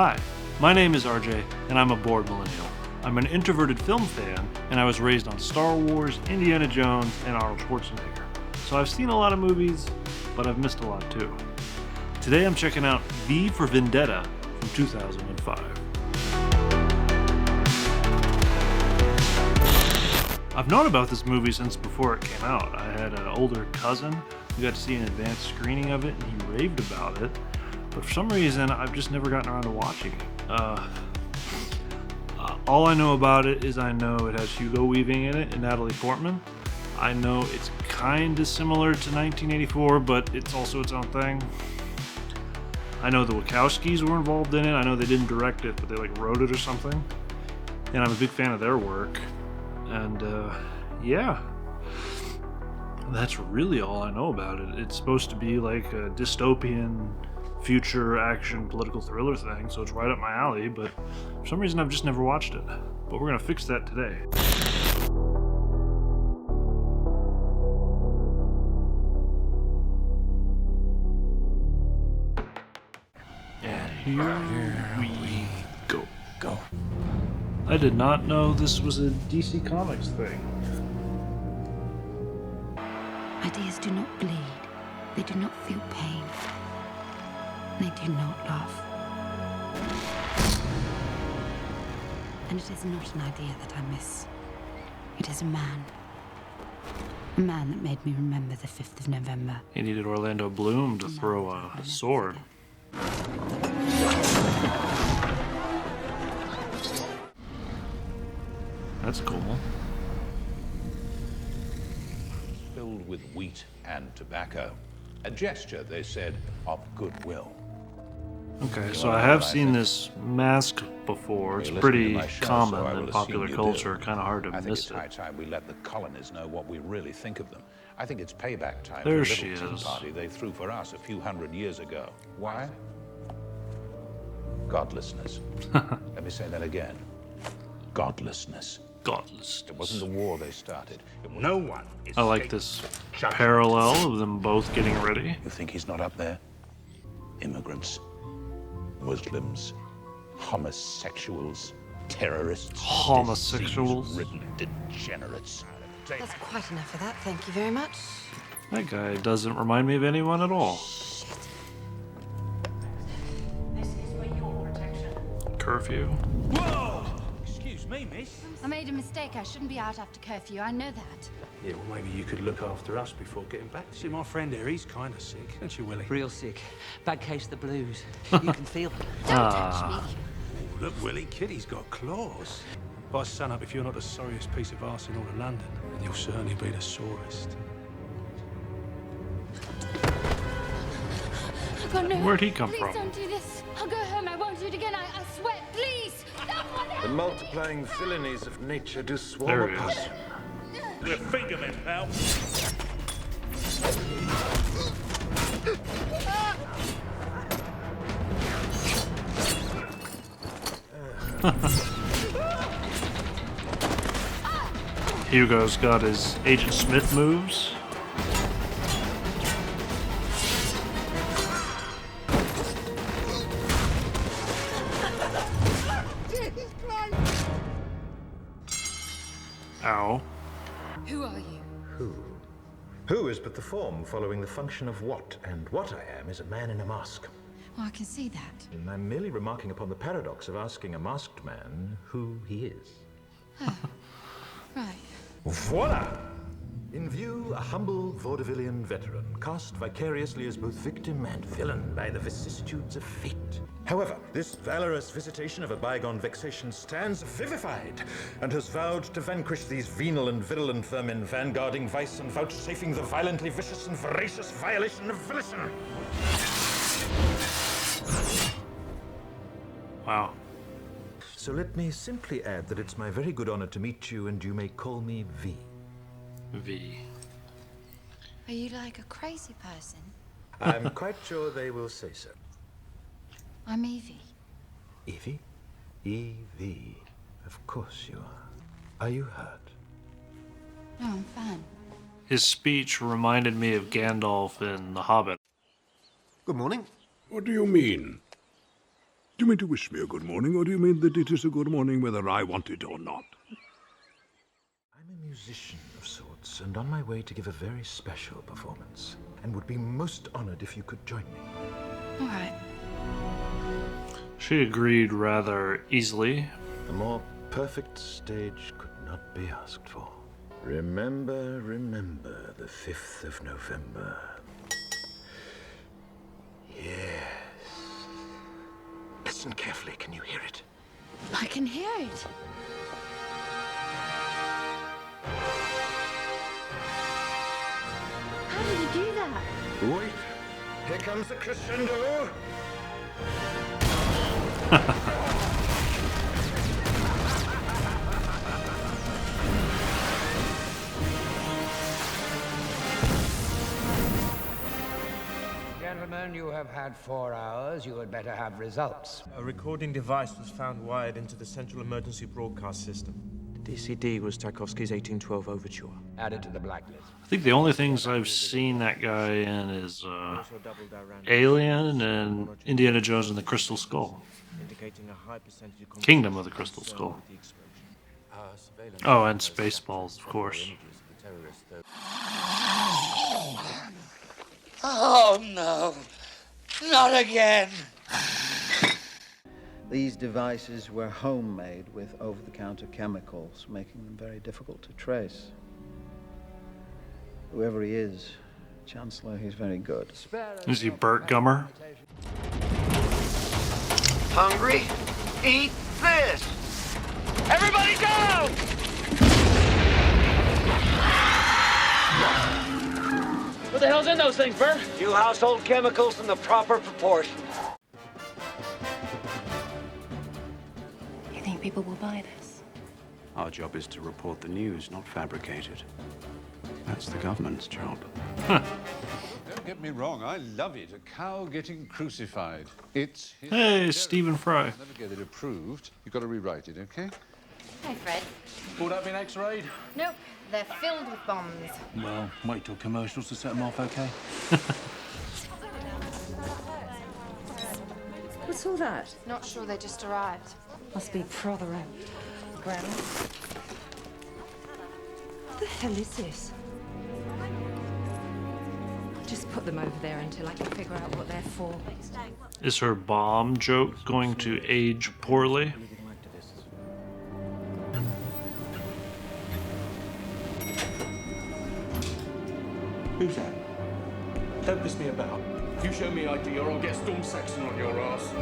Hi, my name is RJ, and I'm a bored millennial. I'm an introverted film fan, and I was raised on Star Wars, Indiana Jones, and Arnold Schwarzenegger. So I've seen a lot of movies, but I've missed a lot too. Today I'm checking out V for Vendetta from 2005. I've known about this movie since before it came out. I had an older cousin who got to see an advanced screening of it, and he raved about it. But for some reason, I've just never gotten around to watching it. All I know about it is I know it has Hugo Weaving in it and Natalie Portman. I know it's kind of similar to 1984, but it's also its own thing. I know the Wachowskis were involved in it. I know they didn't direct it, but they wrote it or something. And I'm a big fan of their work. And yeah, that's really all I know about it. It's supposed to be like a dystopian future action political thriller thing, so it's right up my alley, but for some reason I've just never watched it. But we're gonna fix that today. And here we go. I did not know this was a DC Comics thing. Ideas do not bleed. They do not feel pain. They do not laugh. And it is not an idea that I miss. It is a man. A man that made me remember the 5th of November. He needed Orlando Bloom to throw a sword. That's cool. Filled with wheat and tobacco. A gesture, they said, of goodwill. Okay, so I have seen this mask before. It's pretty common in popular culture, kind of hard to miss it. I think it's high time we let the colonies know what we really think of them. I think it's payback time There for she the little is. tea party they threw for us a few hundred years ago. Why? Godlessness. Let me say that again. Godlessness. Godless. It wasn't the war they started. No one is I like this parallel of them both getting ready. You think he's not up there? Immigrants, Muslims, homosexuals, terrorists, Homosexuals. disease-ridden degenerates. That's quite enough of that, thank you very much. That guy doesn't remind me of anyone at all. This is for your protection. Curfew. Whoa! Excuse me, miss. I made a mistake. I shouldn't be out after curfew. I know that. Yeah, well, maybe you could look after us before getting back. See, my friend here, he's kind of sick, don't you, Willie? Real sick. Bad case of the blues. You can feel them. Don't touch me. Oh, look, Willie, Kitty's got claws. By sun up, if you're not the sorriest piece of arse in all of London, then you'll certainly be the sorest. Oh, no. Where'd he come Please from? don't do this. I'll go home. I won't do it again. I swear. Please. Someone The help. multiplying villainies of nature do There swarm he upon is. us. We're fingermen, pal. Hugo's got his Agent Smith moves. Ow. Who are you? Who is but the form following the function of what, and what I am is a man in a mask. Oh, I can see that. And I'm merely remarking upon the paradox of asking a masked man who he is. Right. Voila! In view, a humble vaudevillian veteran, cast vicariously as both victim and villain by the vicissitudes of fate. However, this valorous visitation of a bygone vexation stands vivified, and has vowed to vanquish these venal and virulent vermin, vanguarding vice and vouchsafing the violently vicious and voracious violation of volition. Wow. So let me simply add that it's my very good honor to meet you, and you may call me V. V. Are you like a crazy person? I'm quite sure they will say so. I'm Evie. Evie? Evie. Of course you are. Are you hurt? No, I'm fine. His speech reminded me of Gandalf in The Hobbit. Good morning. What do you mean? Do you mean to wish me a good morning, or do you mean that it is a good morning whether I want it or not? I'm a musician of sorts, and on my way to give a very special performance, and would be most honored if you could join me. All right. She agreed rather easily. A more perfect stage could not be asked for. Remember, remember the 5th of November. Yes. Listen carefully, can you hear it? I can hear it. How did you do that? Wait, here comes the crescendo. Gentlemen, you have had 4 hours. You had better have results. A recording device was found wired into the Central Emergency Broadcast System. The DCD was Tchaikovsky's 1812 Overture. Added to the blacklist. I think the only things I've seen that guy in is Alien and Indiana Jones and the Crystal Skull. Indicating a high percentage of Kingdom of the Crystal Skull. Oh, and Spaceballs, of course. Oh no, not again. These devices were homemade with over-the-counter chemicals, making them very difficult to trace. Whoever he is, Chancellor, he's very good. Is he Burt Gummer? Hungry? Eat this! Everybody go! What the hell's in those things, Bert? Few household chemicals in the proper proportion. You think people will buy this? Our job is to report the news, not fabricate it. That's the government's job. Don't get me wrong, I love it. A cow getting crucified. It's... Hey, Stephen Fry. Never get it approved. You've got to rewrite it, okay? Hey, Fred. Pulled up in X-rayed? Nope, they're filled with bombs. Well, wait till commercials to set them off, okay? What's all that? Not sure they just arrived. Must be further out. Ground. What the hell is this? Just put them over there until I can figure out what they're for. Is her bomb joke going to age poorly? Who's that? Don't piss me about. You show me ID or I'll get Storm Saxon on your ass.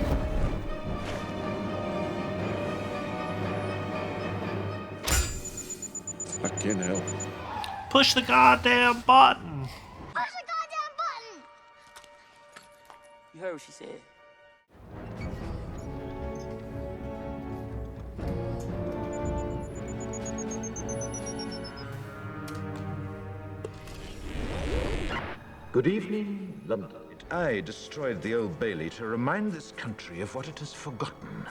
Fucking hell. Push the goddamn button! Push the goddamn button! You heard what she said. Good evening, London. I destroyed the Old Bailey to remind this country of what it has forgotten.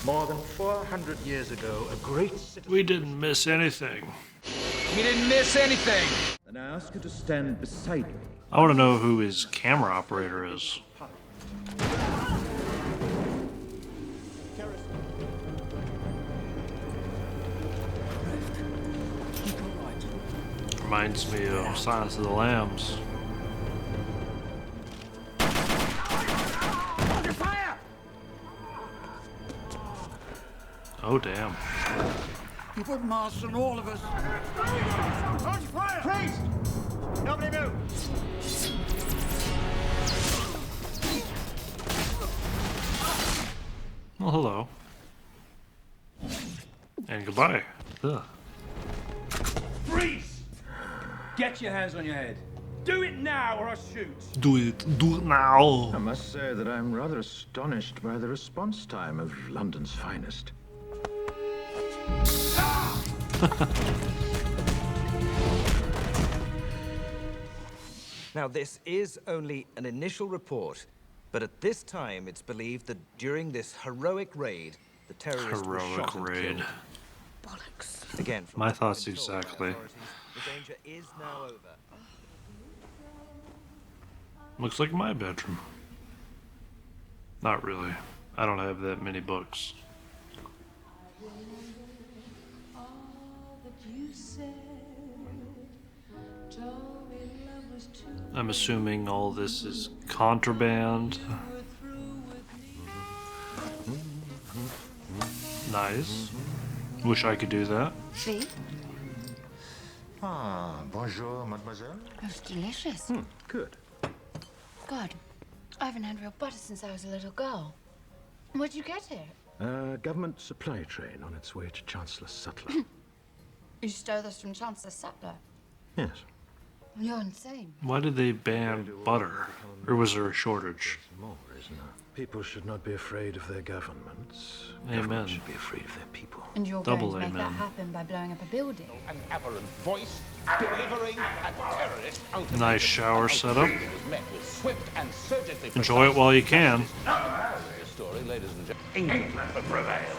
More than 400 years ago, a great citizen... We didn't miss anything. We didn't miss anything. And I ask you to stand beside me. I want to know who his camera operator is. Reminds me of Silence of the Lambs. Under fire! Oh, damn. You put masks on all of us. Under fire! Priest! Nobody move! Well, hello. And goodbye. Ugh. Freeze! Get your hands on your head. Do it now or I shoot. Do it now. I must say that I'm rather astonished by the response time of London's finest. Now, this is only an initial report, but at this time it's believed that during this heroic raid, the terrorists were shot and killed. Bollocks. Again, from My thoughts exactly. the danger is now over. Looks like my bedroom. Not really. I don't have that many books. I'm assuming all this is contraband. Nice. Wish I could do that. See? Ah, bonjour, mademoiselle. It's delicious. Good. God, I haven't had real butter since I was a little girl. Where'd you get it? Government supply train on its way to Chancellor Sutler. You stole this from Chancellor Sutler. Yes. You're insane. Why did they ban butter? Or was there a shortage? More, isn't there? People should not be afraid of their governments. Amen. Governments should be afraid of their people. And you're Double going to make amen. that happen by blowing up a building. An aberrant voice delivering a terrorist ultimatum. Nice shower setup. It was met with swift and surgically Enjoy it while you can. story, ladies and gentlemen. England prevails.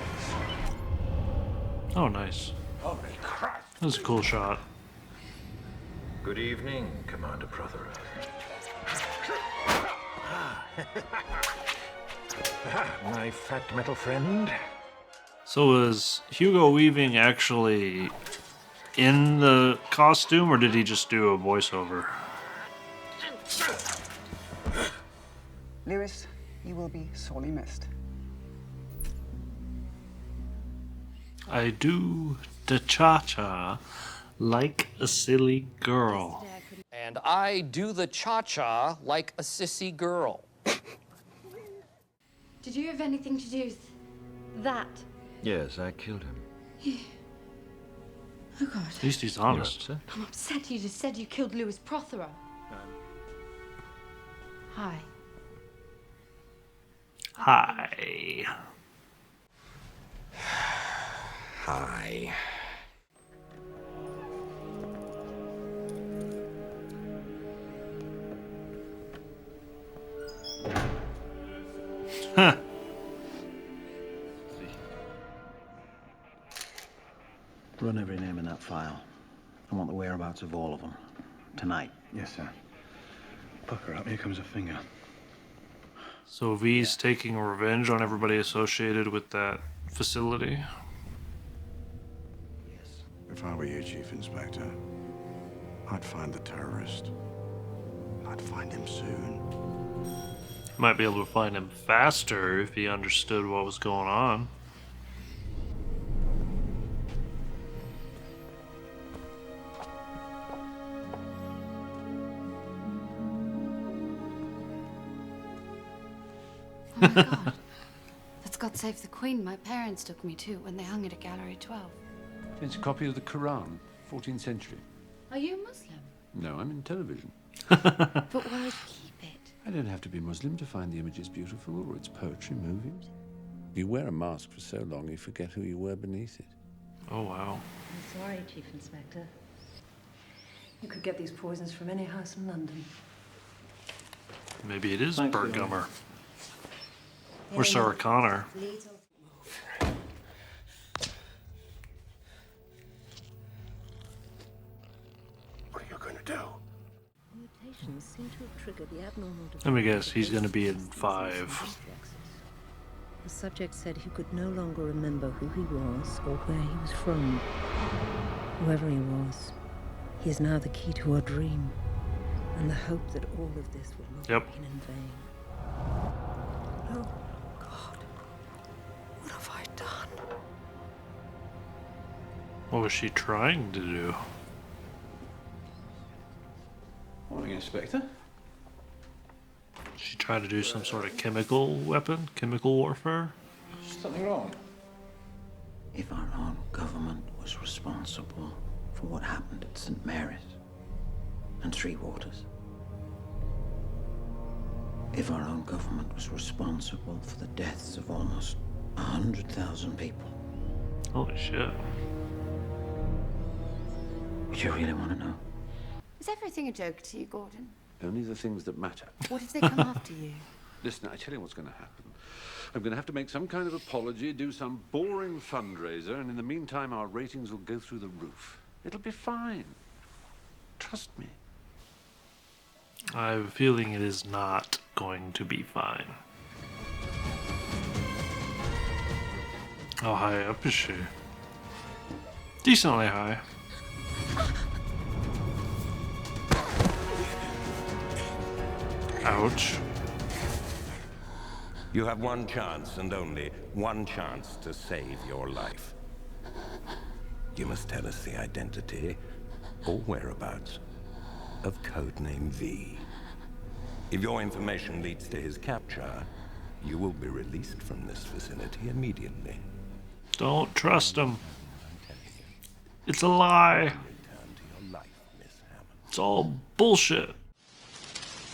Oh, nice. Holy Christ. That's a cool shot. Good evening, Commander Prothero. My fat metal friend. So was Hugo Weaving actually in the costume, or did he just do a voiceover? Lewis, you will be sorely missed. I do the cha-cha like a silly girl. And I do the cha-cha like a sissy girl. Did you have anything to do with that? Yes, I killed him. Oh, God. At least he's honest. I'm upset you just said you killed Lewis Prothero. Hi. Hi. Hi. Huh. Run every name in that file. I want the whereabouts of all of them. Tonight. Yes, sir. Pucker up, here comes a finger. So V's taking revenge on everybody associated with that facility. If I were you, Chief Inspector, I'd find the terrorist. I'd find him soon. Might be able to find him faster if he understood what was going on. Oh my God. That's God Save the Queen my parents took me to when they hung it at Gallery 12. It's a copy of the Quran, 14th century. Are you Muslim? No, I'm in television. But why would you keep it? I don't have to be Muslim to find the images beautiful or its poetry moving. You wear a mask for so long, you forget who you were beneath it. Oh, wow. I'm sorry, Chief Inspector. You could get these poisons from any house in London. Maybe it is Bert Gummer. Or Sarah Connor. What are you going to do? Mutations seem to have triggered the abnormal Let me guess, he's going to be in 5. The subject said he could no longer remember who he was or where he was from. Whoever he was, he is now the key to our dream and the hope that all of this will not have been in vain. Oh, God. What have I done? What was she trying to do? Morning, Inspector. She tried to do some sort of chemical weapon? Chemical warfare? Something wrong? If our own government was responsible for what happened at St. Mary's and Three Waters, if our own government was responsible for the deaths of almost 100,000 people. Holy shit. Do you really want to know? Is everything a joke to you, Gordon? Only the things that matter. What if they come after you? Listen, I tell you what's going to happen. I'm going to have to make some kind of apology, do some boring fundraiser, and in the meantime, our ratings will go through the roof. It'll be fine. Trust me. I have a feeling it is not going to be fine. How high up is she? Decently high. Ouch. You have one chance, and only one chance, to save your life. You must tell us the identity or whereabouts of Codename V. If your information leads to his capture, you will be released from this vicinity immediately. Don't trust him. It's a lie. It's all bullshit.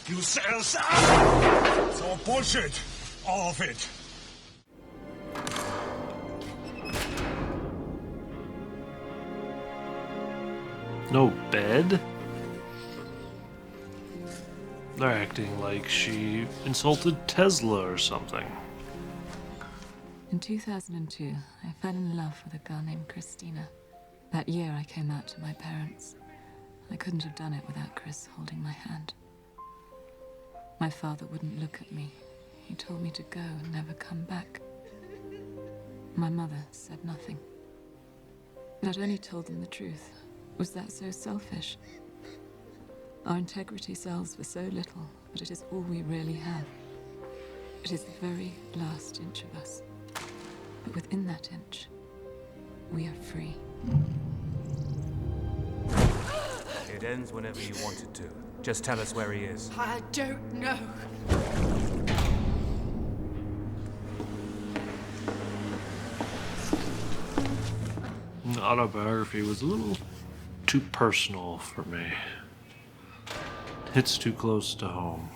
You set us up! It's all bullshit. All of it. No bed? They're acting like she insulted Tesla or something. In 2002, I fell in love with a girl named Christina. That year, I came out to my parents. I couldn't have done it without Chris holding my hand. My father wouldn't look at me. He told me to go and never come back. My mother said nothing. But I'd only told them the truth. Was that so selfish? Our integrity sells for so little, but it is all we really have. It is the very last inch of us. But within that inch, we are free. It ends whenever you want it to. Just tell us where he is. I don't know. The autobiography was a little too personal for me. It's too close to home.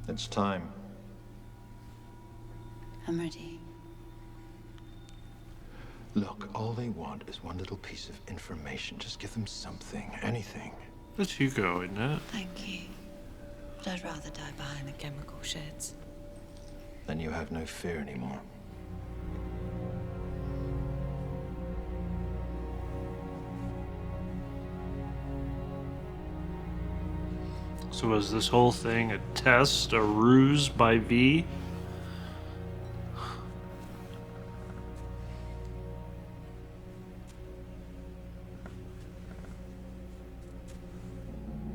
It's time. I'm ready. Look, all they want is one little piece of information. Just give them something, anything. That's Hugo, isn't it? Thank you. But I'd rather die behind the chemical sheds. Then you have no fear anymore. So was this whole thing a test, a ruse by V?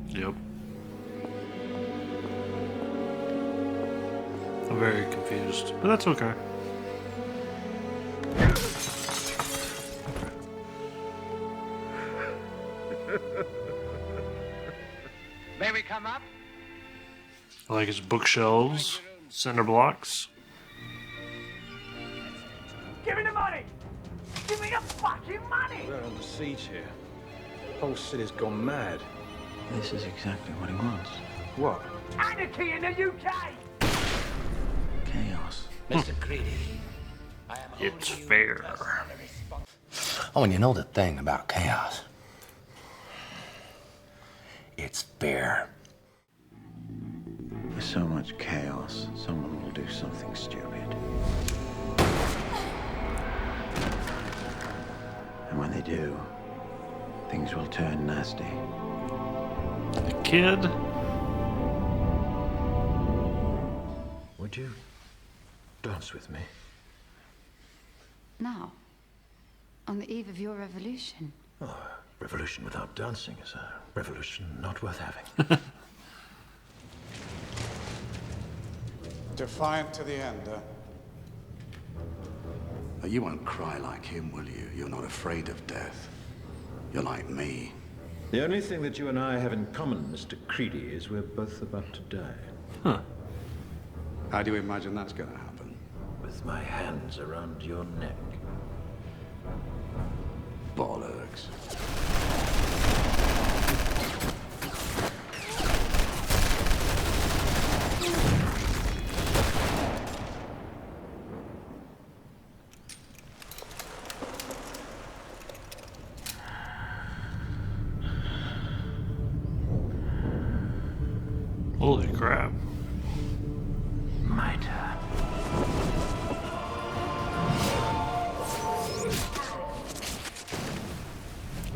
Yep. I'm very confused, but that's okay. May we come up? I like his bookshelves, center blocks. Give me the money! Give me the fucking money! We're on the siege here. The whole city's gone mad. This is exactly what he wants. What? Anarchy in the UK! Chaos. Mr. Creedy, It's fair. Oh, and you know the thing about chaos? It's fair. With so much chaos, someone will do something stupid. And when they do, things will turn nasty. The kid? Would you dance with me? Now, on the eve of your revolution. Oh, revolution without dancing is a revolution not worth having. Defiant to the end, You won't cry like him, will you? You're not afraid of death. You're like me. The only thing that you and I have in common, Mr. Creedy, is we're both about to die. Huh. How do you imagine that's going to happen? With my hands around your neck. Bollocks. Holy crap. My turn.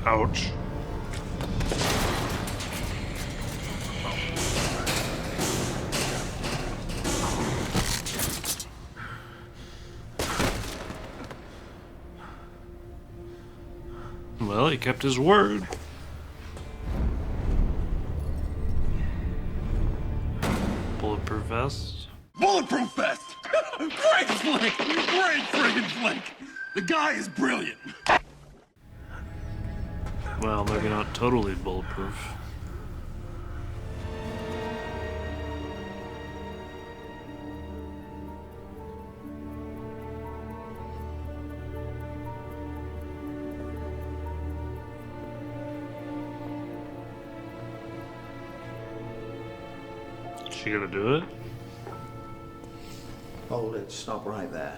Ouch. Well, he kept his word. Bulletproof vest. Bulletproof vest! Great flick! Great friggin' flick! The guy is brilliant! Well, maybe not totally bulletproof. Is she gonna do it? Hold it. Stop right there.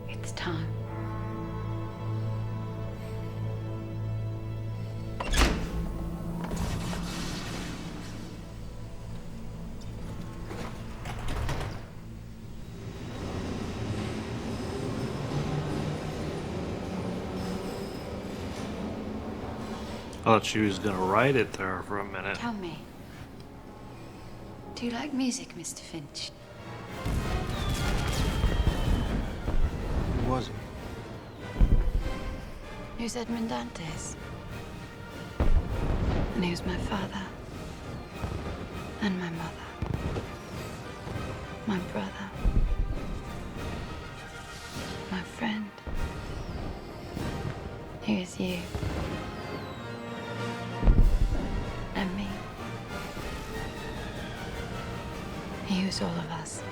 It's time. I thought she was gonna write it there for a minute. Tell me, do you like music, Mr. Finch? Who was he? He was Edmund Dantes. And he was my father. And my mother. My brother. My friend. He was you. And me. He was all of us.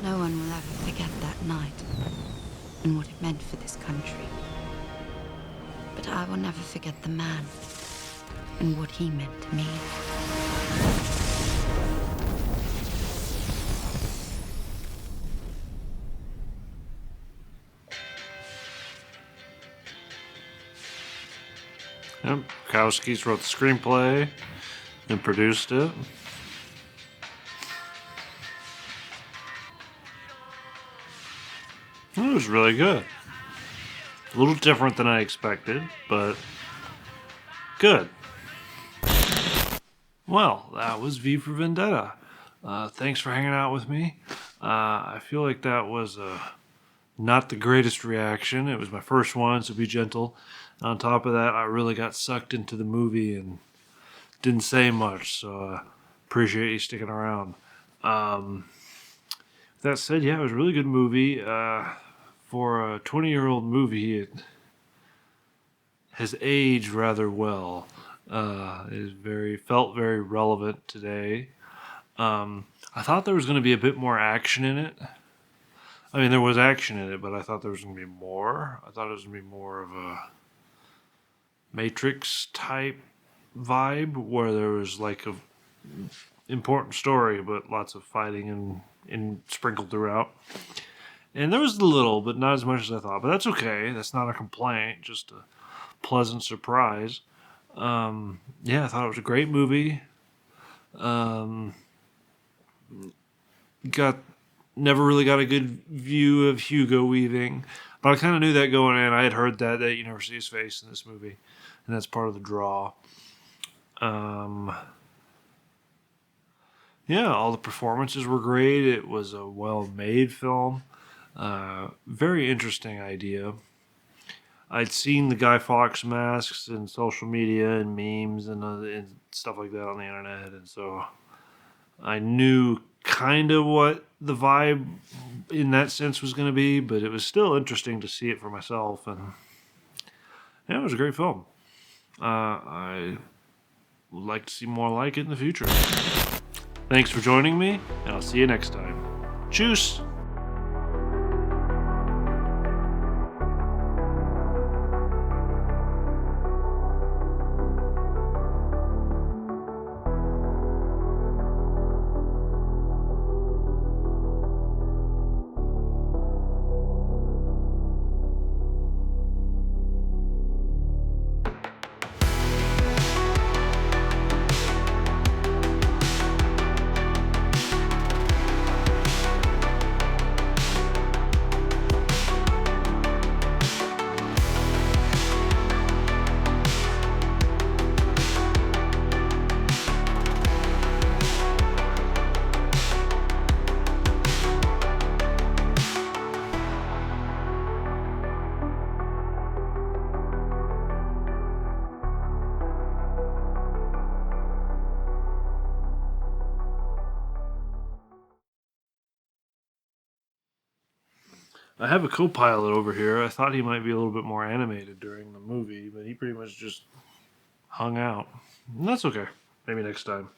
No one will ever forget that night and what it meant for this country. But I will never forget the man and what he meant to me. Yep, Kowski's wrote the screenplay and produced it. It was really good. A little different than I expected, but good. Well, that was V for Vendetta. Thanks for hanging out with me. I feel like that was not the greatest reaction. It was my first one, so be gentle. On top of that, I really got sucked into the movie and didn't say much, so appreciate you sticking around. That said, yeah, it was a really good movie. For a 20-year-old movie, it has aged rather well. It felt very relevant today. I thought there was going to be a bit more action in it. I mean, there was action in it, but I thought there was going to be more. I thought it was going to be more of a Matrix type vibe where there was like a important story, but lots of fighting and sprinkled throughout. And there was a little, but not as much as I thought. But that's okay. That's not a complaint. Just a pleasant surprise. Yeah, I thought it was a great movie. Never really got a good view of Hugo Weaving, but I kind of knew that going in. I had heard that you never see his face in this movie, and that's part of the draw. Yeah, all the performances were great. It was a well-made film. Very interesting idea. I'd seen the Guy Fawkes masks in social media and memes and stuff like that on the internet, and so I knew kind of what the vibe in that sense was going to be, but it was still interesting to see it for myself, and yeah, it was a great film. I would like to see more like it in the future. Thanks for joining me, and I'll see you next time. Tschüss! I have a co-pilot over here. I thought he might be a little bit more animated during the movie, but he pretty much just hung out. And that's okay. Maybe next time.